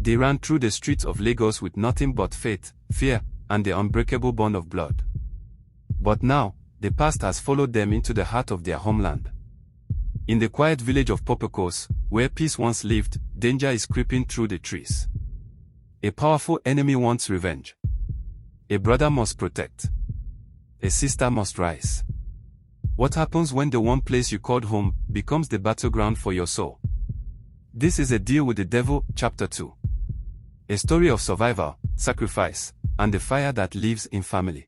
They ran through the streets of Lagos with nothing but faith, fear, and the unbreakable bond of blood. But now, the past has followed them into the heart of their homeland. In the quiet village of Popokos, where peace once lived, danger is creeping through the trees. A powerful enemy wants revenge. A brother must protect. A sister must rise. What happens when the one place you called home becomes the battleground for your soul? This is A Deal with the Devil, Chapter 2. A story of survival, sacrifice, and the fire that lives in family.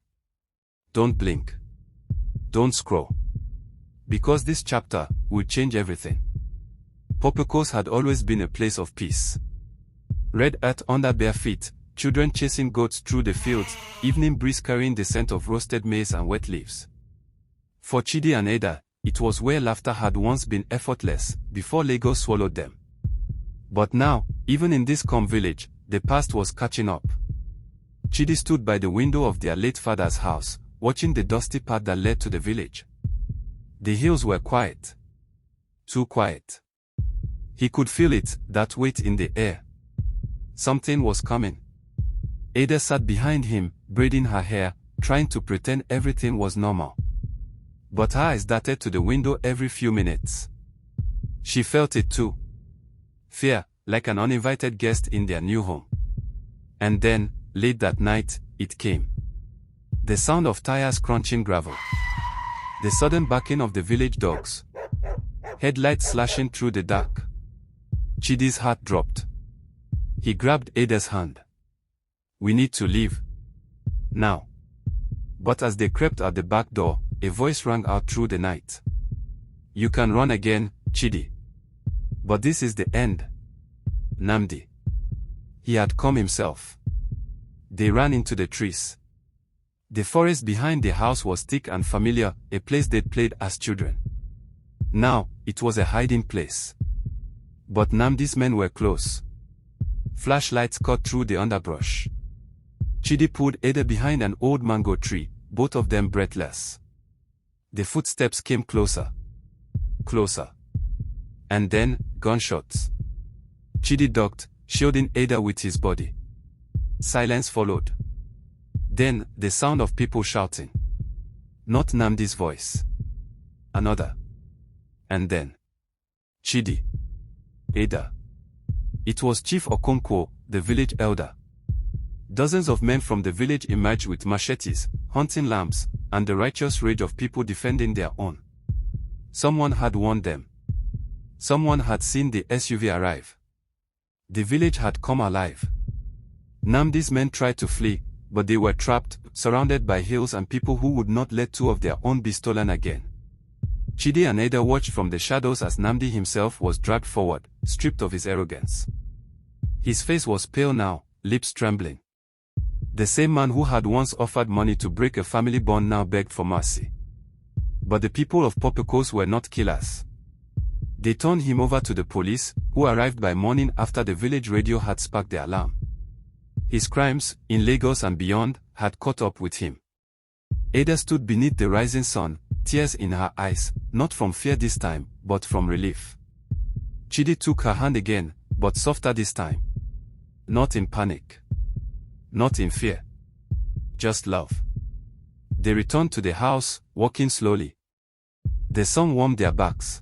Don't blink. Don't scroll. Because this chapter will change everything. Popokos had always been a place of peace. Red earth under bare feet, children chasing goats through the fields, evening breeze carrying the scent of roasted maize and wet leaves. For Chidi and Ada, it was where laughter had once been effortless, before Lagos swallowed them. But now, even in this calm village, the past was catching up. Chidi stood by the window of their late father's house, watching the dusty path that led to the village. The hills were quiet. Too quiet. He could feel it, that weight in the air. Something was coming. Ada sat behind him, braiding her hair, trying to pretend everything was normal. But her eyes darted to the window every few minutes. She felt it too. Fear, like an uninvited guest in their new home. And then, late that night, it came. The sound of tires crunching gravel. The sudden barking of the village dogs. Headlights slashing through the dark. Chidi's heart dropped. He grabbed Ada's hand. We need to leave. Now. But as they crept out the back door, a voice rang out through the night. You can run again, Chidi. But this is the end. Namdi. He had come himself. They ran into the trees. The forest behind the house was thick and familiar, a place they'd played as children. Now, it was a hiding place. But Namdi's men were close. Flashlights cut through the underbrush. Chidi pulled Ada behind an old mango tree, both of them breathless. The footsteps came closer. Closer. And then, gunshots. Chidi ducked, shielding Ada with his body. Silence followed. Then, the sound of people shouting. Not Namdi's voice. Another. And then. Chidi. Ada. It was Chief Okonkwo, the village elder. Dozens of men from the village emerged with machetes, hunting lambs, and the righteous rage of people defending their own. Someone had warned them. Someone had seen the SUV arrive. The village had come alive. Namdi's men tried to flee, but they were trapped, surrounded by hills and people who would not let two of their own be stolen again. Chidi and Ada watched from the shadows as Namdi himself was dragged forward, stripped of his arrogance. His face was pale now, lips trembling. The same man who had once offered money to break a family bond now begged for mercy. But the people of Popokos were not killers. They turned him over to the police, who arrived by morning after the village radio had sparked the alarm. His crimes, in Lagos and beyond, had caught up with him. Ada stood beneath the rising sun, tears in her eyes, not from fear this time, but from relief. Chidi took her hand again, but softer this time. Not in panic. Not in fear. Just love. They returned to the house, walking slowly. The sun warmed their backs.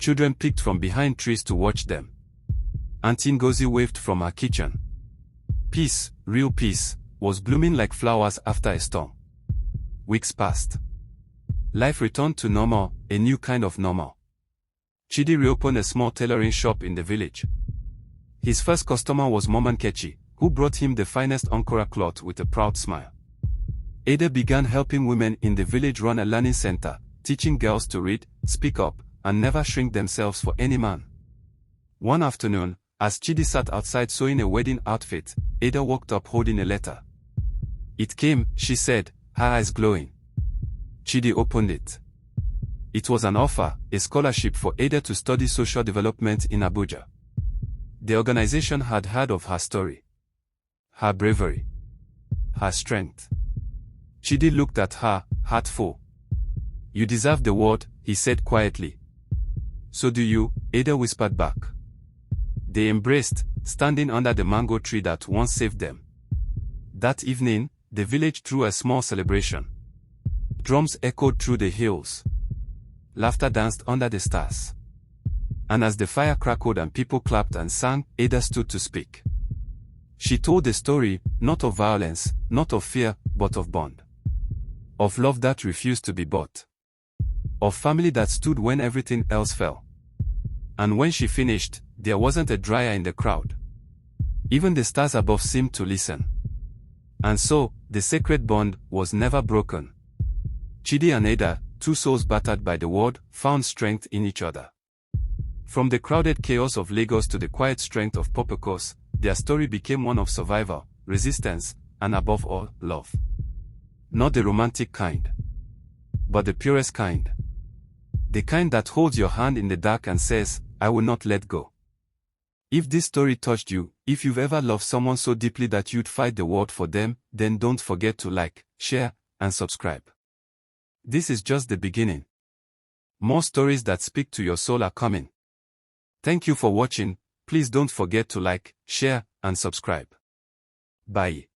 Children peeked from behind trees to watch them. Auntie Ngozi waved from her kitchen. Peace, real peace, was blooming like flowers after a storm. Weeks passed. Life returned to normal, a new kind of normal. Chidi reopened a small tailoring shop in the village. His first customer was Mama Nkechi, who brought him the finest Ankara cloth with a proud smile. Ada began helping women in the village run a learning center, teaching girls to read, speak up, and never shrink themselves for any man. One afternoon, as Chidi sat outside sewing a wedding outfit, Ada walked up holding a letter. It came, she said, her eyes glowing. Chidi opened it. It was an offer, a scholarship for Ada to study social development in Abuja. The organization had heard of her story. Her bravery. Her strength. Chidi looked at her, heart full. You deserve the world, he said quietly. So do you, Ada whispered back. They embraced, standing under the mango tree that once saved them. That evening, the village threw a small celebration. Drums echoed through the hills. Laughter danced under the stars. And as the fire crackled and people clapped and sang, Ada stood to speak. She told the story, not of violence, not of fear, but of bond. Of love that refused to be bought. Of family that stood when everything else fell. And when she finished, there wasn't a dry eye in the crowd. Even the stars above seemed to listen. And so, the sacred bond was never broken. Chidi and Ada, two souls battered by the world, found strength in each other. From the crowded chaos of Lagos to the quiet strength of Popocos, their story became one of survival, resistance, and above all, love. Not the romantic kind, but the purest kind. The kind that holds your hand in the dark and says, I will not let go. If this story touched you, if you've ever loved someone so deeply that you'd fight the world for them, then don't forget to like, share, and subscribe. This is just the beginning. More stories that speak to your soul are coming. Thank you for watching. Please don't forget to like, share, and subscribe. Bye.